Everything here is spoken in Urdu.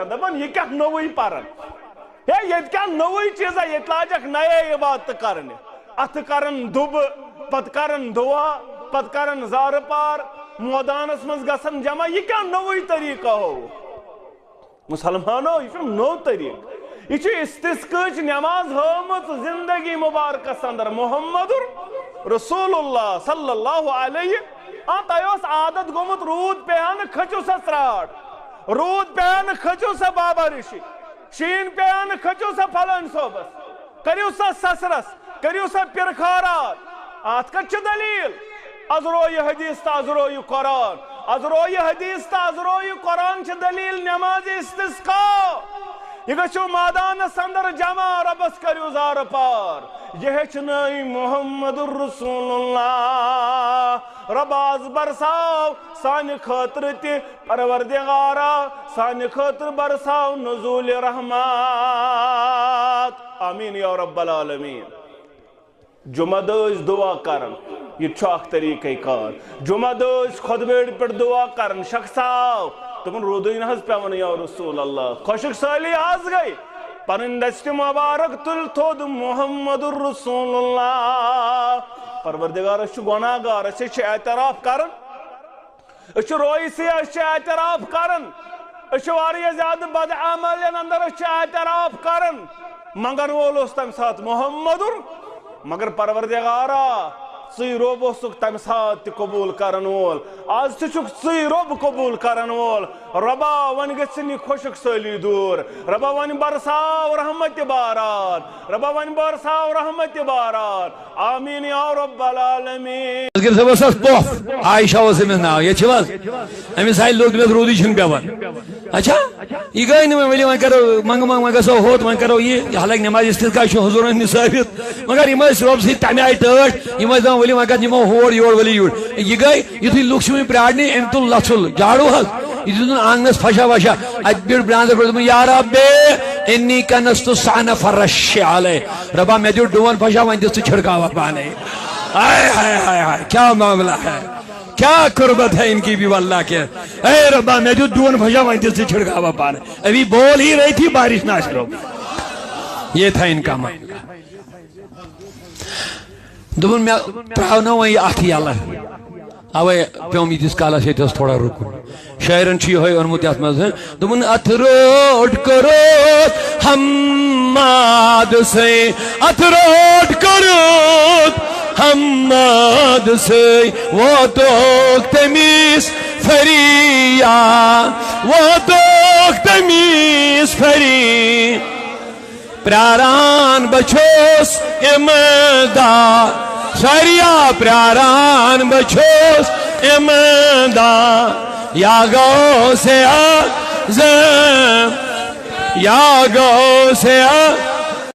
دپان یہ کیا نوئی پرن ہے یہ کیا نوئی چیز ہے یہ لاجک نئے عبادت کرنے ات کرن دب پت کرن دعا پت کرن زار پار مودانس مز گسن جمع یہ کیا نوئی طریقہ ہو مسلمانو یہ نو طریق یہ استسقاچ نماز ہومت زندگی مبارکس اندر محمد رسول اللہ صلی اللہ علیہ تیوس عادت گومت رود پیان کھچو سا سراٹ رود پیان کھچو سا بابا رشی شین پیان کھچو سا پھلن صوبس کریو سا سسرس کریو سا پرخارات آت کچھ دلیل از روی حدیث تا از روی قرآن از روی حدیث تا از روی قرآن چھ دلیل نماز استسقاء یہ گچھو مادان سندر جمع ربس کریو زار پار یہ چنائی محمد الرسول اللہ رباز برساو سانی خاطر تی پروردگارا سانی خاطر برساو نزول رحمات آمین یا رب العالمین جمعہ دوز دعا کرن یہ چاک طریقہ کار جمعہ دوز خطبے پر دعا کرن شخصاو تمن رودین حض پیون یا رسول اللہ خوشک سالی آز گئی پنن دست مبارک تل تود محمد الرسول اللہ پروردگار اشو گناہ گار اشو اعتراف کرن اشو روئی سی اشو اعتراف کرن اشو آری زیادہ بد عملین اندر اشو اعتراف کرن مگر وولوس تم ساتھ محمد مگر پروردگارا سی روب سک تم ساتھ قبول کرن وول آز تچک سی روب قبول کرن وول ربا ون گسنی خوشک سالی دور ربا ون برساو رحمت باران ربا ون برساو رحمت باران آمین یا رب العالمین گر سبسس پوف عائشہ وسمس ناو یہ چھواز امی سائل لوگ دلت رودی چھن پیوان اچھا یہ گئی نمی ولی من کرو منگ منگ منگ سو ہوت من کرو یہ حالک نماز استذکا شو حضور نصابیت مگر یہ مجھ روب سی تامی آئی تاٹ یہ مجھ دام ولی من کرو نمو ہور یور ولی یور یہ گئی یہ تھی لوگ شمی پرادنی انتو لچل جاڑو حل یہ تھی آنگنس پھشا پھشا اج بیڑ براندر پردم یا رب انی کنستو سعن فرش علی ربا میں جو ڈوان پھشا وان دستو چھڑکاوا پانے آئے آئے آئے آئے کیا معاملہ ہے کیا قربت ہے ان کی بھی واللہ کے اے ربا میں جو ڈوان پھشا وان دستو چھڑکاوا پانے ابھی بول ہی رہی تھی بارش نہ شروع یہ تھا ان کا معاملہ دبن میں پراؤنا وہی آتھی اللہ اوے پیوم یتس کالا سے تس تھوڑا رکن شاعرن چھ ہوئی اورمت یت مز دبن ات روٹ کروت حماد سے ات روٹ کروت حماد سے وہ توک تمیز فریا وہ توک تمیز فری پراران بچوس امداد شریا پراران بچوس امداد یا گو سے آزم یا گو سے آزم